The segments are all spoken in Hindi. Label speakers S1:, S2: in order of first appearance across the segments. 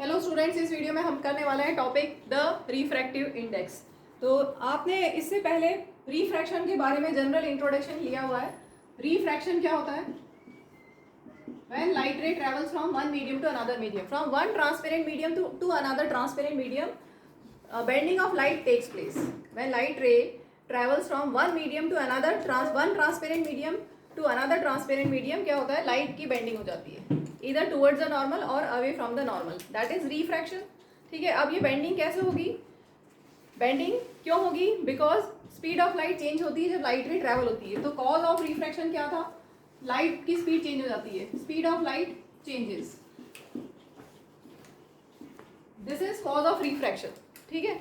S1: हेलो स्टूडेंट्स, इस वीडियो में हम करने वाले हैं टॉपिक द रिफ्रैक्टिव इंडेक्स। तो आपने इससे पहले रिफ्रैक्शन के बारे में जनरल इंट्रोडक्शन लिया हुआ है। रिफ्रैक्शन क्या होता है? When light ray travels from one medium to another medium, from one transparent medium to another transparent medium, bending of light takes place. When light ray travels from one medium to another one transparent medium to another transparent medium, क्या होता है? लाइट की बेंडिंग हो जाती है, either towards the normal or away from the normal. That is refraction. ठीक है, अब ये बेंडिंग कैसे होगी? बेंडिंग क्यों होगी? Because speed of light change होती है जब लाइट रे ट्रैवल होती है। तो कॉज ऑफ रिफ्रैक्शन क्या था? लाइट की स्पीड चेंज हो जाती है, speed of light changes, this is cause of refraction. ठीक है,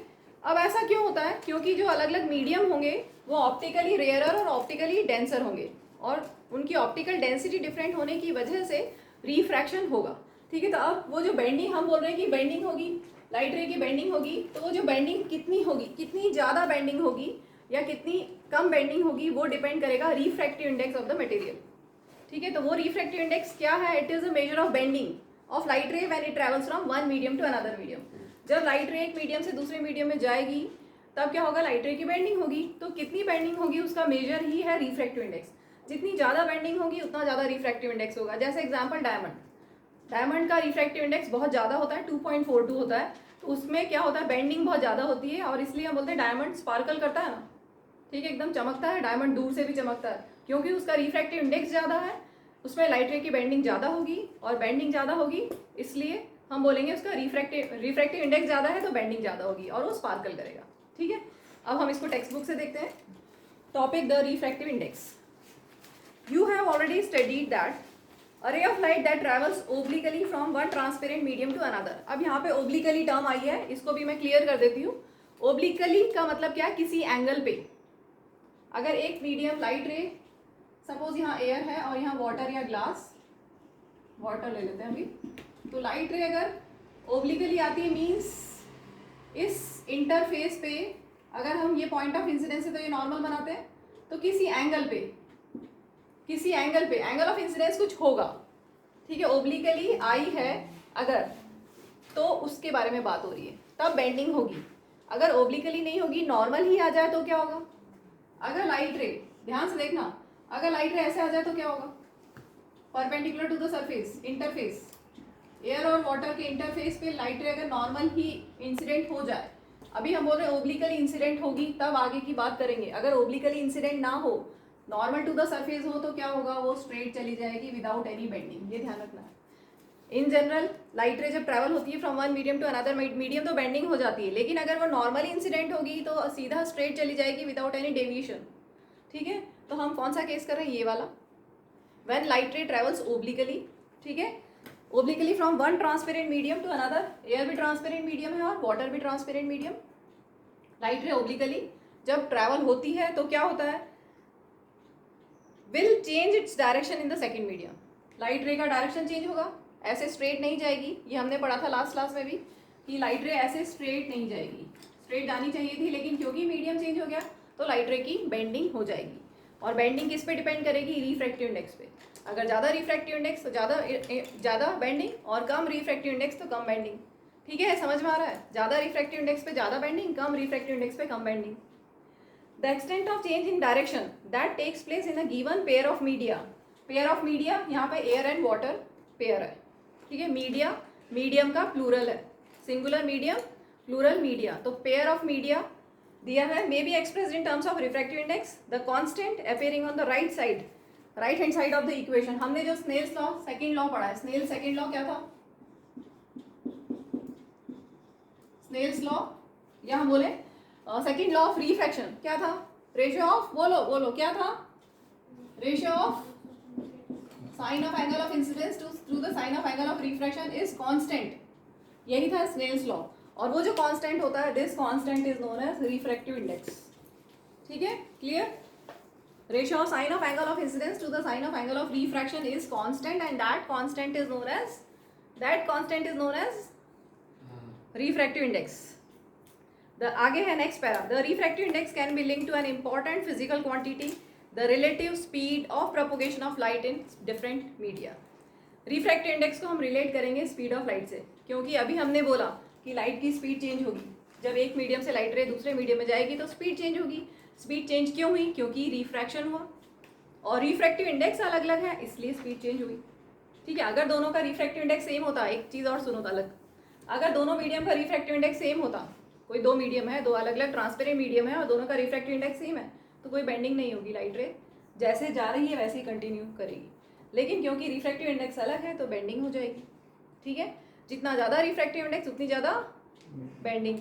S1: अब ऐसा क्यों होता है? क्योंकि जो अलग अलग मीडियम होंगे वो ऑप्टिकली रेयरर और ऑप्टिकली डेंसर होंगे, और उनकी ऑप्टिकल डेंसिटी डिफरेंट होने की वजह से रिफ्रैक्शन होगा। ठीक है, तो अब वो जो बेंडिंग हम बोल रहे हैं कि बेंडिंग होगी, लाइट रे की बेंडिंग होगी, तो वो जो बेंडिंग कितनी होगी, कितनी ज़्यादा बेंडिंग होगी या कितनी कम बेंडिंग होगी, वो डिपेंड करेगा refractive index of the material. ठीक है, तो वो रिफ्रैक्टिव इंडेक्स क्या है? It is a measure of bending of light ray when it travels from one medium to another medium. जब लाइट रे एक मीडियम से दूसरे मीडियम में जाएगी तब क्या होगा? लाइट रे की बेंडिंग होगी। तो कितनी बेंडिंग होगी उसका मेजर ही है रिफ्रैक्टिव इंडेक्स। जितनी ज़्यादा बेंडिंग होगी उतना ज़्यादा रिफ्रैक्टिव इंडेक्स होगा। जैसे एग्जांपल डायमंड का रिफ्रैक्टिव इंडेक्स बहुत ज़्यादा होता है, 2.42 होता है। तो उसमें क्या होता है? बेंडिंग बहुत ज़्यादा होती है, और इसलिए हम बोलते हैं डायमंड स्पार्कल करता है ना। ठीक है, एकदम चमकता है, डायमंड दूर से भी चमकता है, क्योंकि उसका रिफ्रैक्टिव इंडेक्स ज़्यादा है, उसमें लाइट रे की बेंडिंग ज़्यादा होगी, और बेंडिंग ज़्यादा होगी इसलिए हम बोलेंगे उसका रिफ्रैक्टिव इंडेक्स ज़्यादा है तो बेंडिंग ज़्यादा होगी और वो स्पार्कल करेगा। ठीक है, अब हम इसको टेक्स्ट बुक से देखते हैं। Topic the refractive index. You have already studied that a ray of light that travels obliquely from one transparent medium to another. अब यहाँ पे ओब्लिकली टर्म आई है, इसको भी मैं क्लियर कर देती हूँ। ओब्लिकली का मतलब क्या है? किसी एंगल पे। अगर एक मीडियम लाइट रे, सपोज यहाँ एयर है और यहाँ वाटर या ग्लास, वाटर ले लेते हैं अभी, तो लाइट रे अगर ओब्लिकली आती है मीन्स इस इंटरफेस पे, अगर हम ये पॉइंट ऑफ इंसिडेंस है तो ये नॉर्मल बनाते हैं, तो किसी एंगल पे एंगल ऑफ इंसिडेंस कुछ होगा। ठीक है, ओब्लिकली आई है अगर, तो उसके बारे में बात हो रही है, तब बेंडिंग होगी। अगर ओब्लिकली नहीं होगी, नॉर्मल ही आ जाए तो क्या होगा? अगर लाइट रे, ध्यान से देखना, अगर लाइट रे ऐसे आ जाए तो क्या होगा? Perpendicular to the surface, interface, air और वाटर के इंटरफेस पे लाइट रे अगर नॉर्मल ही इंसिडेंट हो जाए, अभी हम बोल रहे हैं ओब्लिकली इंसिडेंट होगी तब आगे की बात करेंगे। अगर ओब्लिकली इंसिडेंट ना हो, नॉर्मल टू द सरफेस हो, तो क्या होगा? वो स्ट्रेट चली जाएगी विदाउट एनी बेंडिंग। ये ध्यान रखना है। इन जनरल लाइट रे जब ट्रैवल होती है from one medium to another medium तो बेंडिंग हो जाती है, लेकिन अगर वो नॉर्मली इंसिडेंट होगी तो सीधा स्ट्रेट चली जाएगी विदाउट एनी डेविएशन। ठीक है, तो हम कौन सा केस कर रहे हैं? ये वाला, when light ray travels obliquely. ठीक है, obliquely from one transparent medium to another, air भी ट्रांसपेरेंट मीडियम है और वाटर भी transparent medium. Light ray obliquely जब ट्रैवल होती है तो क्या होता है? Will change its direction in the second medium. Light ray का डायरेक्शन चेंज होगा, ऐसे स्ट्रेट नहीं जाएगी। ये हमने पढ़ा था लास्ट क्लास में भी कि लाइट रे ऐसे स्ट्रेट नहीं जाएगी, स्ट्रेट जानी चाहिए थी, लेकिन क्योंकि मीडियम चेंज हो गया तो लाइट रे की बेंडिंग हो जाएगी। और बेंडिंग किस पे डिपेंड करेगी? रिफ्रैक्टिव इंडेक्स पे। अगर ज़्यादा रिफ्रैक्टिव इंडेक्स तो ज़्यादा बेंडिंग, और कम रिफ्रैक्टिव इंडेक्स तो कम बेंडिंग। ठीक है, समझ में आ रहा है? ज़्यादा रिफ्रैक्टिव इंडेक्स पे ज़्यादा बेंडिंग, कम रिफ्रैक्टिव इंडेक्स पे कम bending. The extent of change in direction that takes place in a given pair of media. Pair of media यहाँ पे एयर एंड वाटर पेयर है। ठीक है, मीडियम का प्लूरल है, सिंगुलर मीडियम, प्लूरल मीडिया। तो पेयर ऑफ मीडिया दिया है, may be expressed in terms of refractive index, the constant appearing on the right hand side of the equation. हमने जो स्नेल्स लॉ सेकंड लॉ पढ़ा है, स्नेल सेकंड लॉ क्या था? स्नेल्स लॉ, या हम बोले सेकंड लॉ ऑफ रिफ्रैक्शन क्या था? रेशियो ऑफ, बोलो क्या था? Ratio of sine of angle of incidence to the sine of angle of refraction is constant. यही था स्नेल्स लॉ, और वो जो कांस्टेंट होता है, this constant is known as refractive index. ठीक है, clear? Ratio of sine of angle of incidence to the sine of angle of refraction is constant, and that constant is known as refractive index. The आगे है next para. The refractive index can be linked to an important physical quantity, the relative speed of propagation of light in different media. Refractive index को हम relate करेंगे speed of light से। क्योंकि अभी हमने बोला कि लाइट की स्पीड चेंज होगी, जब एक मीडियम से लाइट रे दूसरे मीडियम में जाएगी तो स्पीड चेंज होगी। स्पीड चेंज क्यों हुई? क्योंकि रिफ्रैक्शन हुआ और रिफ्रैक्टिव इंडेक्स अलग अलग है, इसलिए स्पीड चेंज हुई। ठीक है, अगर दोनों का रिफ्रैक्टिव इंडेक्स सेम होता, एक चीज़ और सुनो अलग, अगर दोनों मीडियम का रिफ्रैक्टिव इंडेक्स सेम होता, कोई दो मीडियम है, दो अलग अलग ट्रांसपेरेंट मीडियम है और दोनों का रिफ्रैक्टिव इंडेक्स सेम है, तो कोई बेंडिंग नहीं होगी, लाइट रे जैसे जा रही है वैसे ही कंटिन्यू करेगी। लेकिन क्योंकि रिफ्रैक्टिव इंडेक्स अलग है तो बेंडिंग हो जाएगी। ठीक है, जितना ज़्यादा रिफ्रैक्टिव इंडेक्स उतनी ज़्यादा बेंडिंग।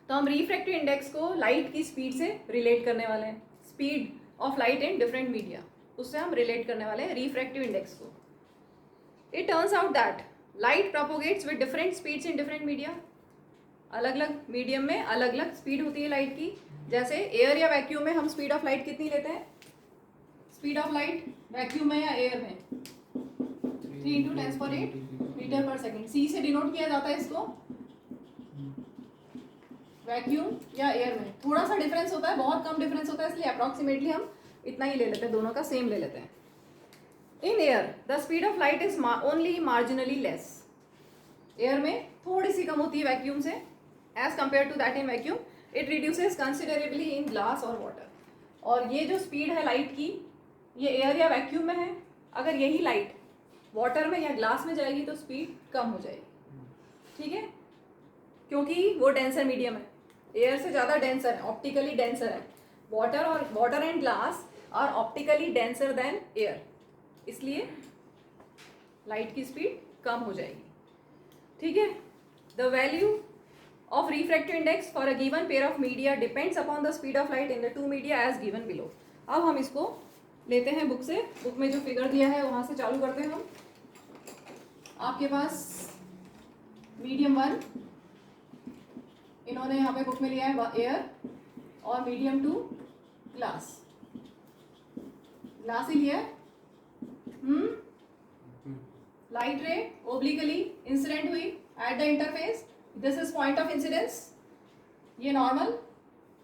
S1: तो हम रिफ्रैक्टिव इंडेक्स को लाइट की स्पीड से रिलेट करने वाले हैं, speed of light in different media, उससे हम रिलेट करने वाले हैं रिफ्रैक्टिव इंडेक्स को। It turns out that light propagates with different speeds in different media. अलग अलग मीडियम में अलग अलग स्पीड होती है लाइट की। जैसे एयर या वैक्यूम में हम स्पीड ऑफ लाइट कितनी लेते हैं? स्पीड ऑफ लाइट वैक्यूम में या एयर में 3 × 10⁸ मीटर पर सेकेंड। सी से डिनोट किया जाता है इसको, वैक्यूम या एयर में थोड़ा सा डिफरेंस होता है, बहुत कम डिफरेंस होता है, इसलिए अप्रॉक्सीमेटली हम इतना ही ले लेते हैं, दोनों का सेम ले लेते हैं। In air the speed of light is only marginally less. Air में थोड़ी सी कम होती है वैक्यूम से, as compare to that in vacuum it reduces considerably in glass और वाटर। और ये जो स्पीड है लाइट की, ये एयर या वैक्यूम में है, अगर यही लाइट वाटर में या ग्लास में जाएगी तो स्पीड कम हो जाएगी। ठीक है, क्योंकि वो डेंसर मीडियम है, एयर से ज़्यादा डेंसर है, ऑप्टिकली डेंसर है। Water and glass are optically denser than air, इसलिए लाइट की स्पीड कम हो जाएगी। ठीक है, the value of refractive index for a given pair of media depends upon the speed of light in the two media as given below। अब हम इसको लेते हैं बुक से, बुक में जो फिगर दिया है वहाँ से चालू करते हैं हम। आपके पास मीडियम 1 इन्होंने यहाँ पे बुक में लिया है एयर, और मीडियम 2 ग्लास, ग्लास ही लिया है। लाइट रे ओब्लिकली इंसिडेंट हुई at the interface, this is point of incidence, ये नॉर्मल।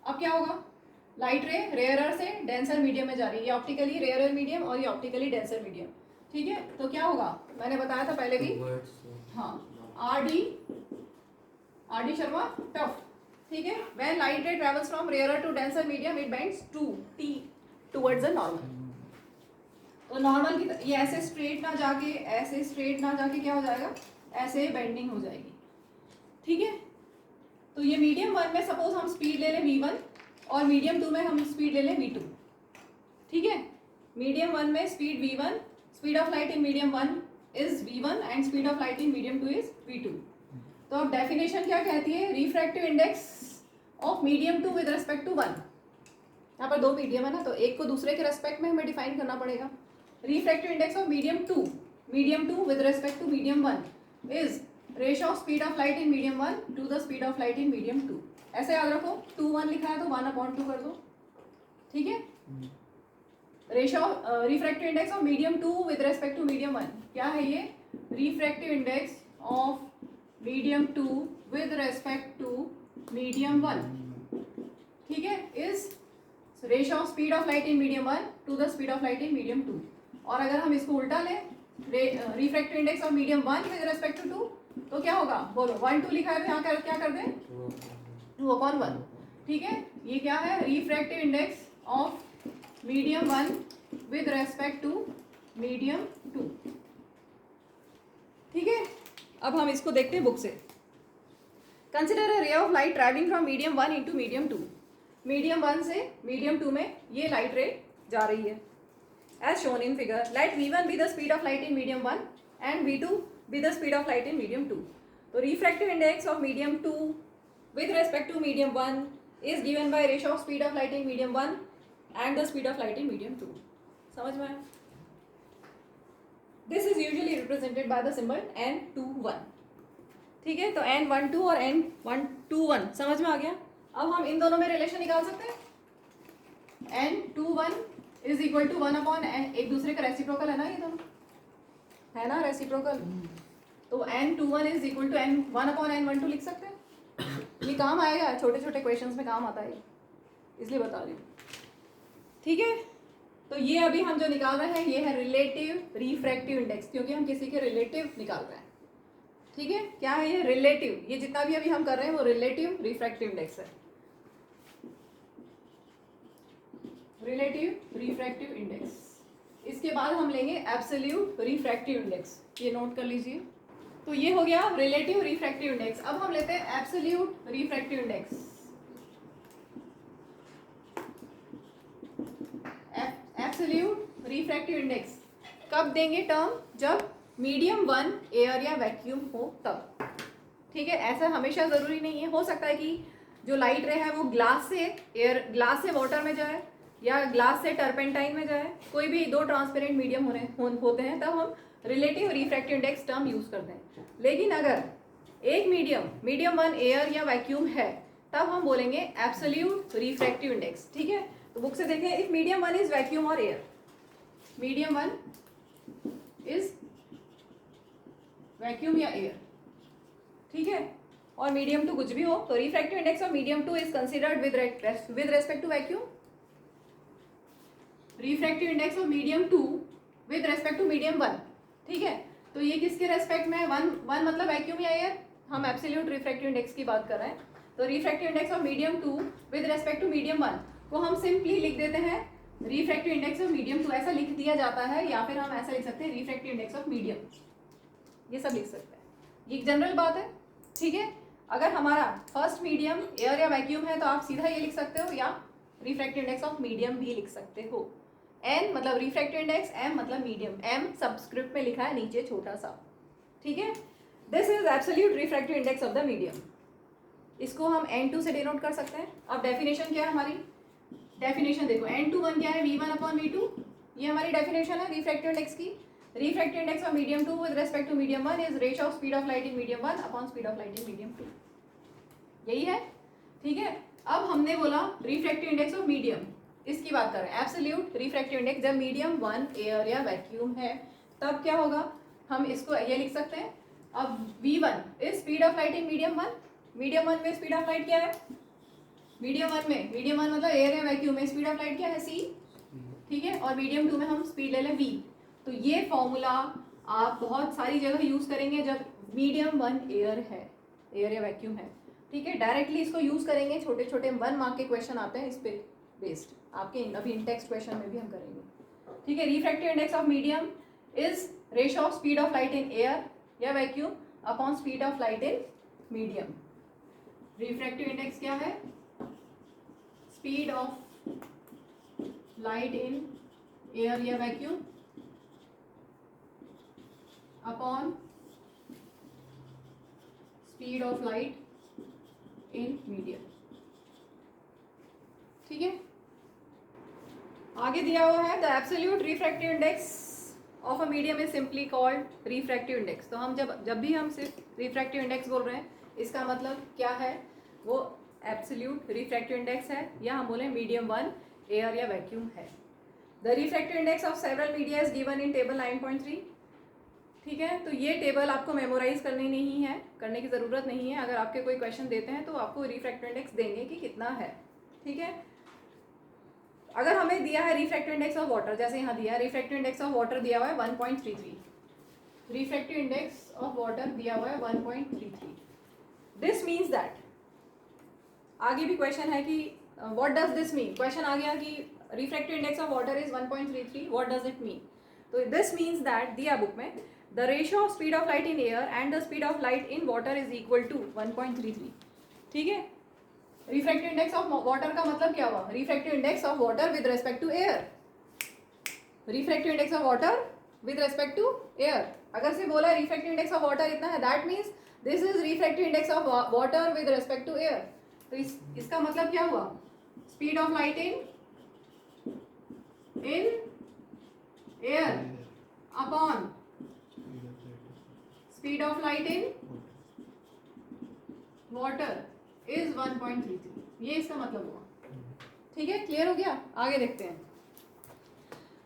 S1: अब क्या होगा? लाइट रे रेयरर से डेंसर मीडियम में जा रही है, ये ऑप्टिकली रेयरर मीडियम और ये ऑप्टिकली डेंसर मीडियम। ठीक है, तो क्या होगा? मैंने बताया था पहले भी, हाँ, आर डी शर्मा टफ। ठीक है, when light ray travels from rarer to denser medium it bends towards the normal. तो नॉर्मल की ये ऐसे स्ट्रेट ना जाके क्या हो जाएगा? ऐसे बेंडिंग हो जाएगी। ठीक है, तो ये मीडियम 1 में सपोज हम स्पीड ले लें v1 और मीडियम 2 में हम स्पीड ले लें v2। ठीक है, मीडियम 1 में speed v1, speed of light in medium 1 is v1 and speed of light in medium 2 is v2। तो अब डेफिनेशन क्या कहती है? Refractive index of medium 2 with respect to 1। यहाँ पर दो मीडियम है ना, तो एक को दूसरे के रेस्पेक्ट में हमें डिफाइन करना पड़ेगा। Refractive index of medium 2 with respect to medium 1 is ratio of speed of light in medium 1 to the speed of light in medium 2। ऐसे याद रखो, 2 1 लिखा है तो 1/2 कर दो। ठीक है, ratio refractive index of medium 2 with respect to medium 1 क्या है? ये refractive index of medium 2 with respect to medium 1, ठीक है, is ratio of speed of light in medium 1 to the speed of light in medium 2। और अगर हम इसको उल्टा लें, refractive index of medium 1 with respect to 2, तो क्या होगा? बोलो, 1 2 लिखा है तो यहाँ क्या कर दें? 2/1। ठीक है, ये क्या है? Refractive index of medium 1 with respect to medium 2। ठीक है, अब हम इसको देखते हैं बुक से। Consider a ray of light travelling from medium 1 into medium 2। Medium 1 से मीडियम 2 में ये लाइट रे जा रही है, as shown in figure. Let v1 be the speed of light in medium 1 and v2 be the speed of light in medium 2। तो refractive index of medium 2 with respect to medium 1 is given by ratio of speed of light in medium 1 and the speed of light in medium 2। समझ में आया? This is usually represented by the symbol n21। ठीक है, तो n12 और n121 समझ में आ गया। अब हम इन दोनों में रिलेशन निकाल सकते हैं। n21 is equal to 1/n, एक दूसरे का रेसिप्रोकल है ना, ये दोनों है ना रेसिप्रोकल। तो n21 is equal to n1/n12 लिख सकते हैं। ये काम आएगा, छोटे छोटे क्वेश्चंस में काम आता है, इसलिए बता रही हूँ। ठीक है, तो ये अभी हम जो निकाल रहे हैं ये है रिलेटिव रिफ्रैक्टिव इंडेक्स, क्योंकि हम किसी के रिलेटिव निकाल रहे हैं। ठीक है, क्या है ये? रिलेटिव। ये जितना भी अभी हम कर रहे हैं वो रिलेटिव रिफ्रैक्टिव इंडेक्स है, रिलेटिव रिफ्रैक्टिव इंडेक्स। इसके बाद हम लेंगे एब्सोल्यूट रिफ्रैक्टिव इंडेक्स, ये नोट कर लीजिए। तो ये हो गया रिलेटिव रिफ्रैक्टिव इंडेक्स। अब हम लेते हैं absolute refractive index. Absolute refractive index कब देंगे टर्म? जब मीडियम 1 एयर या वैक्यूम हो तब। ठीक है, ऐसा हमेशा जरूरी नहीं है, हो सकता है कि जो लाइट रे है वो ग्लास से वाटर में जाए या ग्लास से टर्पेंटाइन में जाए, कोई भी दो ट्रांसपेरेंट मीडियम होते हैं, तब हम relative refractive index term use करते हैं। लेकिन अगर एक मीडियम 1 एयर या वैक्यूम है, तब हम बोलेंगे एब्सोल्यूट रिफ्रैक्टिव इंडेक्स। ठीक है, तो बुक से देखें, इफ मीडियम 1 इज वैक्यूम और एयर, मीडियम 1 इज वैक्यूम या एयर, ठीक है, और मीडियम 2 कुछ भी हो, तो refractive index of medium 2 is considered with respect to vacuum. Refractive index of medium 2 with respect to medium 1। ठीक है, तो ये किसके रेस्पेक्ट में? वन मतलब वैक्यूम या एयर, हम एब्सोल्यूट रिफ्रैक्टिव इंडेक्स की बात कर रहे हैं। तो refractive index of medium 2 with respect to medium 1 को हम सिंपली लिख देते हैं रिफ्रैक्टिव इंडेक्स ऑफ मीडियम 2, ऐसा लिख दिया जाता है, या फिर हम ऐसा लिख सकते हैं रिफ्रैक्टिव इंडेक्स ऑफ मीडियम, ये सब लिख सकते हैं, ये जनरल बात है। ठीक है, अगर हमारा फर्स्ट मीडियम एयर या वैक्यूम है तो आप सीधा ये लिख सकते हो, या रिफ्रैक्टिव इंडेक्स ऑफ मीडियम भी लिख सकते हो। एन मतलब रिफ्रैक्टिव इंडेक्स, एम मतलब मीडियम, एम सबस्क्रिप्ट में लिखा है नीचे छोटा सा। ठीक है, this is absolute refractive index of the medium. इसको हम N2 से डिनोट कर सकते हैं। अब डेफिनेशन क्या है हमारी? डेफिनेशन देखो, N21 क्या है? V1/V2, ये हमारी डेफिनेशन है रिफ्रैक्टिव इंडेक्स की। Refractive index of medium 2 with respect to medium 1 is ratio of speed of light in medium 1 upon speed of light in medium 2, यही है। ठीक है, अब हमने बोला रिफ्रैक्टिव इंडेक्स ऑफ मीडियम, इसकी बात कर रहे हैं एब्सोल्यूट रिफ्रैक्टिव इंडेक्स। जब मीडियम 1 एयर या वैक्यूम है तब क्या होगा? हम इसको ये लिख सकते हैं, अब V1 is speed of light in medium 1। Medium 1 में स्पीड ऑफ लाइट क्या है? मीडियम 1 मतलब एयर या वैक्यूम में स्पीड ऑफ लाइट क्या है? C। ठीक है, और मीडियम 2 में हम स्पीड ले लें V। तो ये फॉर्मूला आप बहुत सारी जगह यूज करेंगे जब मीडियम 1 एयर है, एयर या वैक्यूम है। ठीक है, डायरेक्टली इसको यूज करेंगे, छोटे छोटे 1 मार्क के क्वेश्चन आते हैं इस पे बेस्ड, आपके अभी इन टेक्स्ट क्वेश्चन में भी हम करेंगे। ठीक है, refractive index of medium is ratio of speed of light in air या vacuum upon speed of light in medium. Refractive index क्या है? Speed of light in air या vacuum upon speed of light in medium. ठीक है, आगे दिया हुआ है the absolute refractive index of a medium is simply called refractive index. तो हम जब भी हम सिर्फ रिफ्रैक्टिव इंडेक्स बोल रहे हैं, इसका मतलब क्या है? वो एब्सोल्यूट रिफ्रैक्टिव इंडेक्स है, या हम बोले मीडियम 1 एयर या वैक्यूम है। The refractive index of several media is given in table 9.3। ठीक है, तो ये टेबल आपको मेमोराइज करने की ज़रूरत नहीं है। अगर आपके कोई क्वेश्चन देते हैं तो आपको रिफ्रैक्टिव इंडेक्स देंगे कि कितना है। ठीक है, अगर हमें दिया है रिफ्रैक्टिव इंडेक्स ऑफ वाटर, जैसे यहाँ दिया है रिफ्रैक्टिव इंडेक्स ऑफ वाटर दिया हुआ है 1.33, रिफ्रैक्टिव इंडेक्स ऑफ वाटर दिया हुआ है 1.33। दिस मीन्स दैट, आगे भी क्वेश्चन है कि what does this mean? Question आ गया कि refractive index of water is 1.33, what does it mean? तो दिस मीन्स दैट, दिया बुक में, the ratio of speed of light in air and the speed of light in water is equal to 1.33। ठीक है, रिफ्रैक्टिव इंडेक्स ऑफ वाटर का मतलब क्या हुआ? Refractive index of water with respect to air, refractive index of water with respect to air. अगर से बोला रिफ्रैक्टिव इंडेक्स ऑफ वाटर इतना है, that means this is refractive index of water with respect to air. तो इसका मतलब क्या हुआ? Speed of light in air upon speed of light in water is 1.33, ये इसका मतलब हुआ। ठीक है, क्लियर हो गया? आगे देखते हैं।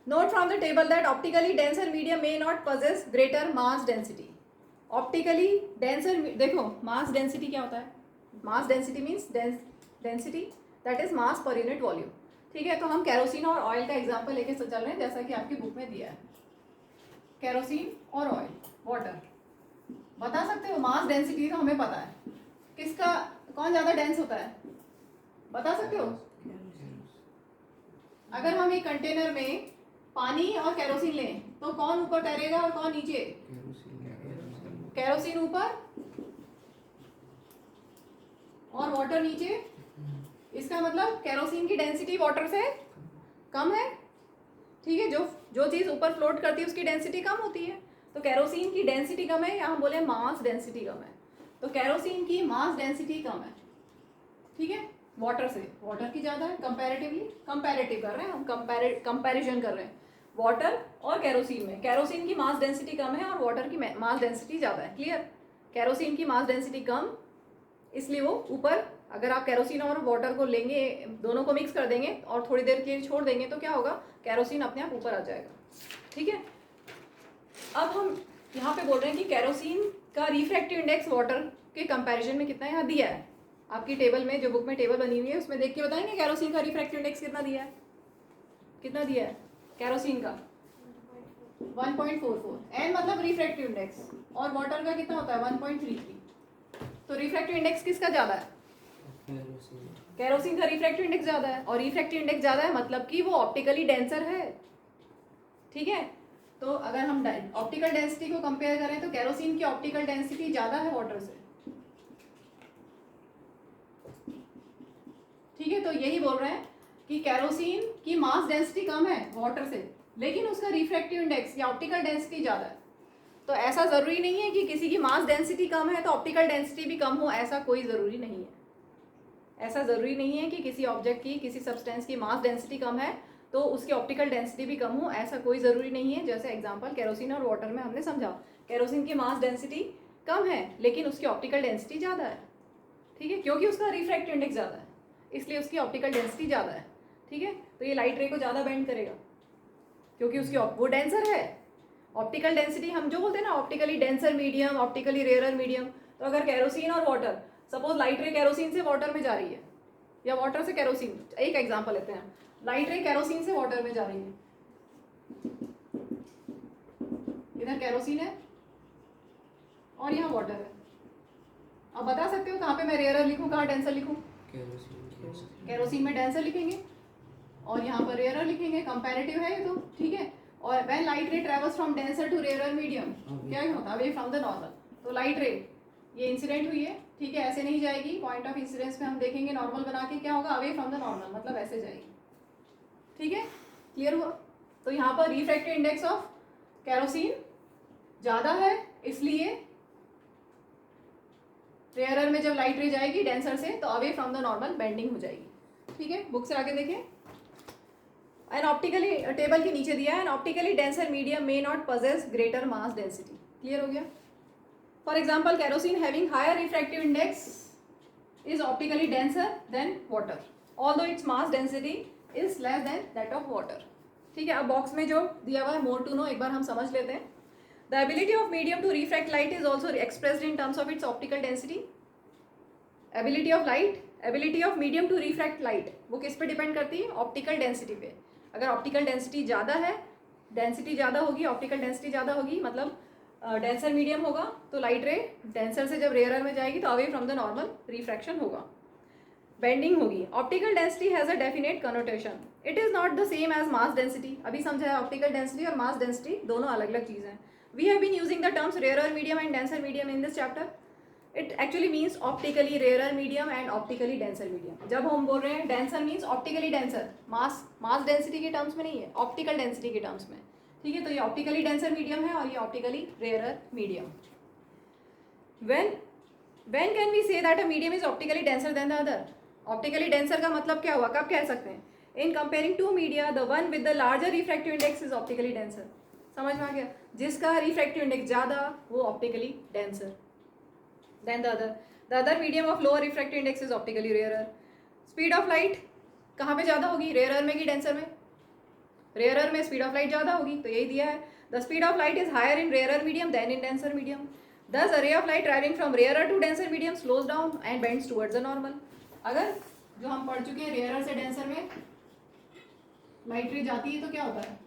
S1: Note from the table that optically denser medium may not possess greater mass density. Optically denser, देखो मास डेंसिटी क्या होता है? Mass density means density that is mass per unit volume. ठीक है, तो हम केरोसिन और ऑयल का एग्जांपल लेके चल रहे हैं, जैसा कि आपकी बुक में दिया है। केरोसिन और ऑयल, वाटर, बता सकते हो? मास डेंसिटी का हमें पता है, किसका कौन ज़्यादा डेंस होता है, बता सकते हो? अगर हम एक कंटेनर में पानी और केरोसिन लें तो कौन ऊपर तैरेगा और कौन नीचे? केरोसिन ऊपर और वाटर नीचे। इसका मतलब केरोसिन की डेंसिटी वाटर से कम है, ठीक है। जो जो चीज़ ऊपर फ्लोट करती है उसकी डेंसिटी कम होती है, तो केरोसिन की डेंसिटी कम है, या हम बोले मास डेंसिटी कम है, तो केरोसिन की मास डेंसिटी कम है, ठीक है, वाटर से। वाटर की ज़्यादा है कंपैरेटिवली, कंपैरेटिव कर रहे हैं हम, कंपैरिजन कर रहे हैं वाटर और केरोसिन में। केरोसिन की मास डेंसिटी कम है और वाटर की मास डेंसिटी ज़्यादा है। क्लियर? केरोसिन की मास डेंसिटी कम, इसलिए वो ऊपर, अगर आप केरोसिन और वाटर को लेंगे, दोनों को मिक्स कर देंगे और थोड़ी देर के लिए छोड़ देंगे तो क्या होगा, केरोसिन अपने आप ऊपर आ जाएगा, ठीक है। अब हम यहाँ पे बोल रहे हैं कि केरोसिन का रिफ्रैक्टिव इंडेक्स वाटर के कंपैरिजन में कितना यहाँ दिया है। आपकी टेबल में, जो बुक में टेबल बनी हुई है उसमें देख के बताएंगे केरोसिन का रिफ्रैक्टिव इंडेक्स कितना दिया है, कितना दिया है केरोसिन का? 1.44। एन मतलब रिफ्रैक्टिव इंडेक्स, और वाटर का कितना होता है? 1.33। तो रिफ्रैक्टिव इंडेक्स किसका ज़्यादा है? केरोसिन का रिफ्रैक्टिव इंडेक्स ज़्यादा है, और रिफ्रैक्टिव इंडेक्स ज़्यादा है मतलब कि वो ऑप्टिकली डेंसर है, ठीक है। तो अगर हम ऑप्टिकल डेंसिटी को कंपेयर करें तो केरोसिन की ऑप्टिकल डेंसिटी ज़्यादा है वाटर से, ठीक है। तो यही बोल रहे हैं कि केरोसिन की मास डेंसिटी कम है वाटर से, लेकिन उसका रिफ्रैक्टिव इंडेक्स या ऑप्टिकल डेंसिटी ज़्यादा है। तो ऐसा ज़रूरी नहीं है कि किसी की मास डेंसिटी कम है तो ऑप्टिकल डेंसिटी भी कम हो, ऐसा कोई ज़रूरी नहीं है। ऐसा ज़रूरी नहीं है कि किसी ऑब्जेक्ट की, किसी सब्सटेंस की मास डेंसिटी कम है तो उसकी ऑप्टिकल डेंसिटी भी कम हो, ऐसा कोई ज़रूरी नहीं है। जैसे एग्जांपल केरोसिन और वाटर में हमने समझा, केरोसिन की मास डेंसिटी कम है लेकिन उसकी ऑप्टिकल डेंसिटी ज़्यादा है, ठीक है, क्योंकि उसका रिफ्रैक्टिव इंडेक्स ज़्यादा है, इसलिए उसकी ऑप्टिकल डेंसिटी ज़्यादा है, ठीक है। तो ये लाइट रे को ज़्यादा बेंड करेगा क्योंकि उसकी वो डेंसर है। ऑप्टिकल डेंसिटी हम जो बोलते हैं ना, optically denser medium, optically rarer medium, तो अगर केरोसिन और वाटर, सपोज लाइट रे केरोसिन से वाटर में जा रही है या वाटर से केरोसिन, एक एग्जांपल लेते हैं, लाइट रे केरोसिन से वाटर में जा रही है, इधर केरोसिन है और यहाँ वाटर है। अब बता सकते हो कहाँ पे मैं रेयरर लिखूँ, कहाँ डेंसर लिखूँ? केरोसिन में डेंसर लिखेंगे और यहाँ पर रेयरर लिखेंगे, कंपैरेटिव है ये तो, ठीक है। और when light ray travels from denser to rarer medium, क्या होता है? Away from the normal. तो लाइट रे ये इंसिडेंट हुई है, ठीक है, ऐसे नहीं जाएगी, पॉइंट ऑफ इंसिडेंस में हम देखेंगे नॉर्मल बना के, क्या होगा? अवे फ्रॉम द नॉर्मल, मतलब ऐसे जाएगी, ठीक है। क्लियर हुआ? तो यहाँ पर रिफ्रैक्टिव इंडेक्स ऑफ केरोसिन ज़्यादा है, इसलिए रेयरर में जब लाइट रे जाएगी डेंसर से तो away from the normal bending हो जाएगी, ठीक है। बुक से आगे देखें, एन ऑप्टिकली, टेबल के नीचे दिया है, an optically denser medium may not possess greater mass density. Clear हो गया? For example kerosene having higher refractive index is optically denser than water, although its mass density is less than that of water, ठीक है। अब बॉक्स में जो दिया हुआ है मोर टू नो, एक बार हम समझ लेते हैं। The ability of medium to refract light is also expressed in terms of its optical density. Ability of light, ability of medium to refract light, वो किस पे डिपेंड करती है? ऑप्टिकल डेंसिटी पे। अगर ऑप्टिकल डेंसिटी ज़्यादा है, डेंसिटी ज़्यादा होगी, ऑप्टिकल डेंसिटी ज़्यादा होगी, मतलब डेंसर मीडियम होगा, तो लाइट रे डेंसर से जब रेयरर में जाएगी तो away from the normal refraction होगा, बेंडिंग होगी। Optical density has a definite connotation, it is not the same as mass density. अभी समझा है, ऑप्टिकल डेंसिटी और मास डेंसिटी दोनों अलग अलग चीज़ हैं। We have been using the terms rarer medium and denser medium in this chapter. It actually means optically rarer medium and optically denser medium. जब हम बोल रहे हैं denser means optically denser, mass density के टर्म्स में नहीं है, ऑप्टिकल डेंसिटी के टर्म्स में, ठीक है। तो ये ऑप्टिकली डेंसर मीडियम है और ये optically rarer medium. When can we say that a medium is optically denser than the other? Optically denser का मतलब क्या हुआ, कब कह सकते हैं? In comparing two media the one with the larger refractive index is optically denser. समझ में आ गया? जिसका रिफ्रैक्टिव इंडेक्स ज़्यादा वो optically denser than the other. The other medium of lower refractive index is optically rarer. Speed of light कहाँ पे ज़्यादा होगी, रेयरर में कि डेंसर में? रेयरर में स्पीड ऑफ लाइट ज़्यादा होगी, तो यही दिया है, the speed of light is higher in rarer medium than in denser medium. Thus, a ray of light traveling from rarer to denser medium slows down and bends towards the normal. अगर जो हम पढ़ चुके हैं रेयरर से डेंसर में लाइट रे जाती है तो क्या होता है?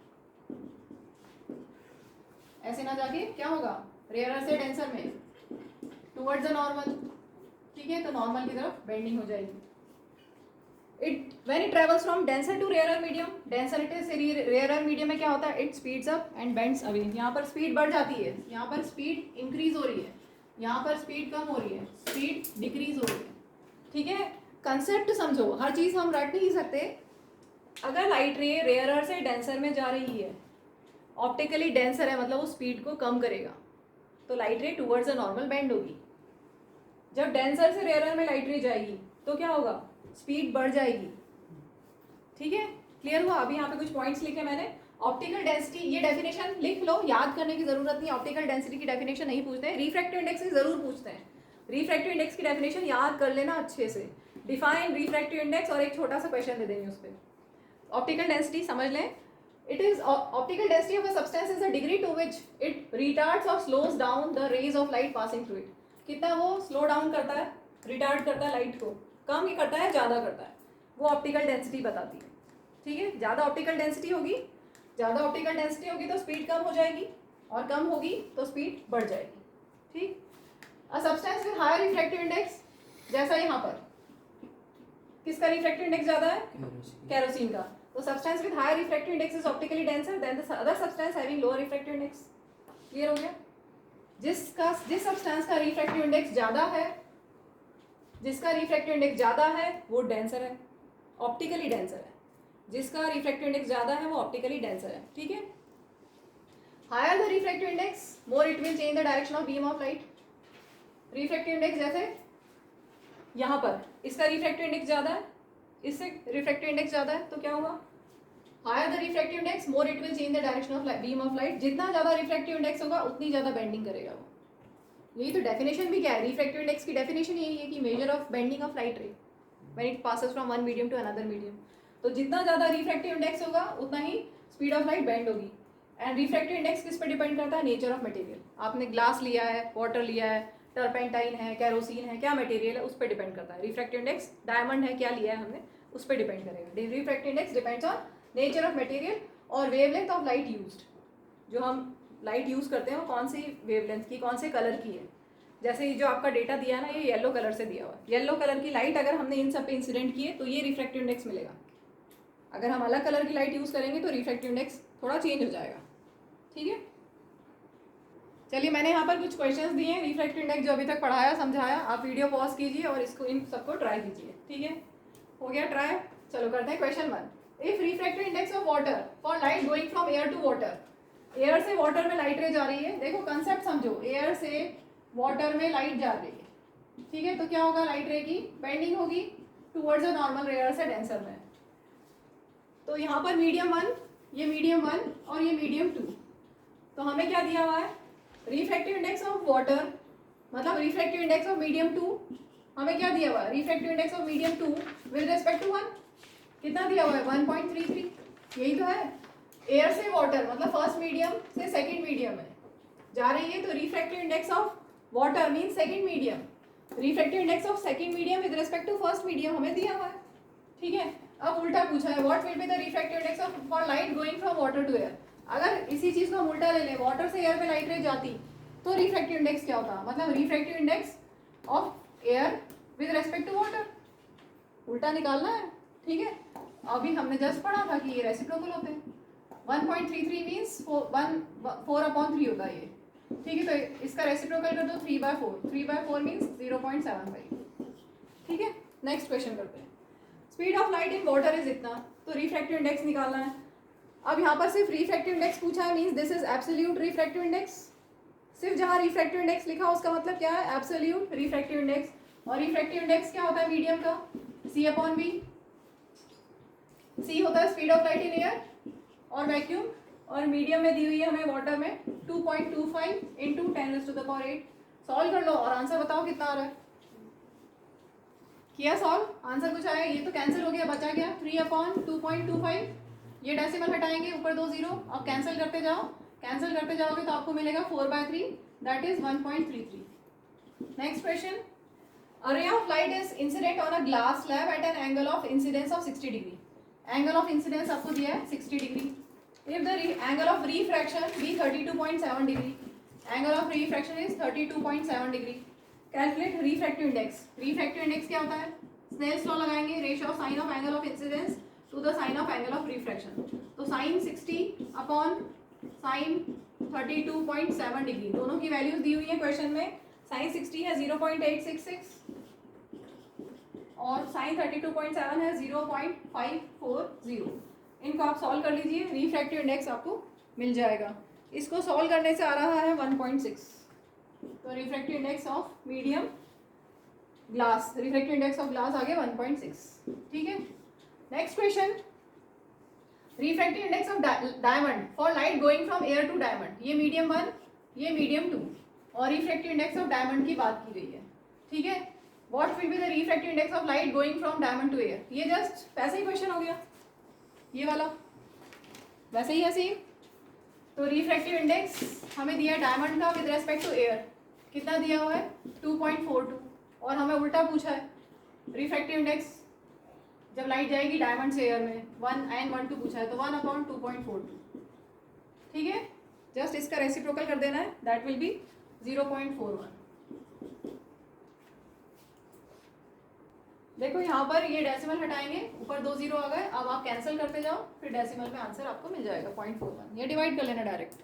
S1: ऐसे ना जाके क्या होगा? रेयरर से डेंसर में टुवर्ड्स द नॉर्मल, ठीक है, तो नॉर्मल की तरफ बेंडिंग हो जाएगी. It when it travels from denser to rarer medium, denser से रेयरर मीडियम में क्या होता है, it speeds up and bends away. यहाँ पर स्पीड बढ़ जाती है, यहाँ पर स्पीड इंक्रीज हो रही है, यहाँ पर स्पीड कम हो रही है, स्पीड डिक्रीज हो रही है. ठीक है, कंसेप्ट समझो, हर चीज हम रट नहीं सकते. अगर लाइट रे रेयरर से डेंसर में जा रही है, ऑप्टिकली डेंसर है मतलब वो स्पीड को कम करेगा, तो लाइट रे टुवर्ड्स द नॉर्मल बेंड होगी. जब डेंसर से रेयरर में लाइट रे जाएगी तो क्या होगा, स्पीड बढ़ जाएगी. ठीक है, क्लियर हुआ. अभी यहाँ पे कुछ पॉइंट्स लिखे मैंने. ऑप्टिकल डेंसिटी, ये डेफिनेशन लिख लो, याद करने की जरूरत नहीं. ऑप्टिकल डेंसिटी की डेफिनेशन नहीं पूछते हैं, रिफ्रैक्टिव इंडेक्स से जरूर पूछते हैं. रिफ्रैक्टिव इंडेक्स की डेफिनेशन याद कर लेना अच्छे से. डिफाइन रिफ्रैक्टिव इंडेक्स और एक छोटा सा क्वेश्चन दे देंगे उस पर. ऑप्टिकल डेंसिटी समझ लें. It is optical density of a substance is the degree to which it retards और slows down the rays of light passing through it. कितना वो स्लो डाउन करता है, रिटार्ड करता है लाइट को, कम ही करता है ज़्यादा करता है, वो ऑप्टिकल डेंसिटी बताती है. ठीक है, ज़्यादा ऑप्टिकल डेंसिटी होगी, ज़्यादा ऑप्टिकल डेंसिटी होगी तो स्पीड कम हो जाएगी, और कम होगी तो स्पीड बढ़ जाएगी. ठीक. A substance with higher refractive index, जैसा यहाँ पर किसका रिफ्रैक्टिव इंडेक्स ज़्यादा है, केरोसिन का. तो substance with higher refractive index is optically denser than the other substance having lower refractive index. Clear हो गया. जिस सब्सटेंस का रिफ्रैक्टिव इंडेक्स ज़्यादा है, जिसका रिफ्रैक्टिव इंडेक्स ज़्यादा है वो डेंसर है, ऑप्टिकली डेंसर है. जिसका रिफ्रैक्टिव इंडेक्स ज़्यादा है वो ऑप्टिकली डेंसर है. ठीक है. Higher the refractive index more it will change the direction of beam of light. Refractive index जैसे यहाँ पर इसका रिफ्रैक्टिव इंडेक्स ज़्यादा है, इससे रिफ्रैक्टिव इंडेक्स ज़्यादा है, तो क्या होगा, higher the refractive index more it will change the direction of beam of light. जितना ज़्यादा रिफ्रैक्टिव इंडेक्स होगा उतनी ज़्यादा बेंडिंग करेगा वो. यही तो डेफिनेशन भी क्या है, रिफ्रैक्टिव इंडेक्स की डेफिनेशन यही है कि measure of bending of light ray when it passes from one medium to another medium. तो जितना ज़्यादा रिफ्रैक्टिव इंडेक्स होगा उतना ही स्पीड ऑफ लाइट बेंड होगी. एंड रिफ्रैक्टिव इंडेक्स किस पर डिपेंड करता है, नेचर ऑफ मटेरियल. आपने ग्लास लिया है, वाटर लिया है, टर्पेंटाइन है, कैरोसिन है, क्या मटेरियल है, उस पर डिपेंड करता है. रिफ्रैक्टिव इंडेक्स डायमंड है, क्या लिया है हमने, उस पर डिपेंड करेगा. Refractive index depends on nature of material और वेवलेंथ ऑफ लाइट यूज्ड. जो हम लाइट यूज़ करते हैं वो कौन सी वेवलेंथ की, कौन से कलर की है. जैसे ये जो आपका डेटा दिया है ना, ये येलो कलर से दिया हुआ है. येलो कलर की लाइट अगर हमने इन सब पे इंसिडेंट किए तो ये रिफ्रैक्टिव इंडेक्स मिलेगा. अगर हम अलग कलर की लाइट यूज़ करेंगे तो रिफ्रैक्टिव इंडेक्स थोड़ा चेंज हो जाएगा. ठीक है. चलिए, मैंने यहाँ पर कुछ क्वेश्चंस दिए हैं. रिफ्रैक्टिव इंडेक्स जो अभी तक पढ़ाया समझाया, आप वीडियो पॉज कीजिए और इसको इन सबको ट्राई कीजिए. ठीक है, हो गया ट्राई. चलो करते हैं question 1. If refractive index of water for light going from air to water, air से वाटर में लाइट रे जा रही है. देखो कंसेप्ट समझो, एयर से वाटर में लाइट जा रही है. ठीक है, तो क्या होगा, लाइट रे की बेंडिंग होगी टुवर्ड्स द नॉर्मल रेयर से डेंसर में. तो यहाँ पर मीडियम 1, ये मीडियम 1 और ये मीडियम 2. तो हमें क्या दिया हुआ है, रिफ्रैक्टिव इंडेक्स ऑफ वाटर मतलब रिफ्रैक्टिव इंडेक्स ऑफ मीडियम 2. हमें क्या दिया हुआ है, refractive index of medium 2 with respect to 1. कितना दिया हुआ है, 1.33. यही तो है. एयर से वाटर मतलब फर्स्ट मीडियम से सेकेंड मीडियम में जा रही है, तो refractive index of water means second medium. Refractive index of second medium with respect to first medium हमें दिया हुआ है. ठीक है. अब उल्टा पूछा है, what will be the refractive index of for light going from water to air. अगर इसी चीज को हम उल्टा ले लें, वाटर से एयर पे लाइट रे जाती तो रिफ्रैक्टिव इंडेक्स क्या होता, मतलब refractive index of air with respect to water. उल्टा निकालना है. ठीक है. अभी हमने जस्ट पढ़ा था कि ये रेसिप्रोकल होते हैं. 1.33 मीन्स 4/3 होता है ये. ठीक है, तो इसका रेसिप्रोकल कर दो 3/4. 3/4 मीन्स 0.75. ठीक है. नेक्स्ट क्वेश्चन करते हैं. Speed of light in water is इतना, तो रिफ्रैक्टिव इंडेक्स निकालना है. अब यहाँ पर सिर्फ रिफ्रैक्टिव इंडेक्स पूछा है, means this is absolute refractive index. सिर्फ जहाँ रिफ्रैक्टिव इंडेक्स लिखा उसका मतलब क्या है, एब्सोल्यूट रिफ्रैक्टिव इंडेक्स. और रिफ्रैक्टिव इंडेक्स क्या होता है मीडियम का, C/V. C होता है speed of light in air और वैक्यूम, और मीडियम में दी हुई है हमें वाटर में 2.25 × 10⁸. सॉल्व कर लो और आंसर बताओ कितना आ रहा है. किया सॉल्व, आंसर कुछ आया. ये तो कैंसिल हो गया, बचा क्या 3/2.25. ये डेसिमल हटाएंगे, ऊपर 2 0. अब कैंसिल करते जाओ, कैंसिल करते जाओगे तो आपको मिलेगा 4/3, that is 1.33. Next question. A ray of light is incident on a glass slab at an angle of incidence of 60 degree. Angle of incidence आपको दिया है 60 degree. If the angle of refraction be 32.7 degree angle of refraction is 32.7 degree. Calculate refractive index. Refractive index क्या होता है? स्नेल्स लॉ लगाएंगे, ratio of sine of angle of incidence to the sine of angle of refraction. तो साइन 60 अपॉन साइन 32.7 डिग्री, दोनों की वैल्यूज दी हुई है क्वेश्चन में। साइन 60 है 0.866 और साइन 32.7 है 0.540। इनको आप सॉल्व कर लीजिए, रिफ्रैक्टिव इंडेक्स आपको मिल जाएगा। इसको सॉल्व करने से आ रहा है 1.6। तो refractive index of medium glass, refractive index of glass आ गया 1.6। ठीक है, next question, refractive index of diamond for light going from air to diamond. ये मीडियम 1, ये मीडियम 2 और रिफ्रैक्टिव इंडेक्स ऑफ डायमंड की बात की गई है। ठीक है, what will be the refractive index of light going from diamond to air. ये जस्ट वैसे ही क्वेश्चन हो गया, ये वाला वैसे ही है सेम। तो रिफ्रैक्टिव इंडेक्स हमें दिया डायमंड का विद रेस्पेक्ट टू एयर, कितना दिया हुआ है 2.42 और हमें उल्टा पूछा है रिफ्रैक्टिव इंडेक्स जब लाइट जाएगी डायमंड से एयर में 1 and 1 2 पूछा है, तो 1/2.42। ठीक है, जस्ट इसका रेसिप्रोकल कर देना है, दैट विल बी 0.41। देखो यहाँ पर ये डेसिमल हटाएंगे, ऊपर 2 0 आ गए, अब आप कैंसिल करते जाओ, फिर डेसिमल में आंसर आपको मिल जाएगा 0.41। ये डिवाइड कर लेना डायरेक्ट।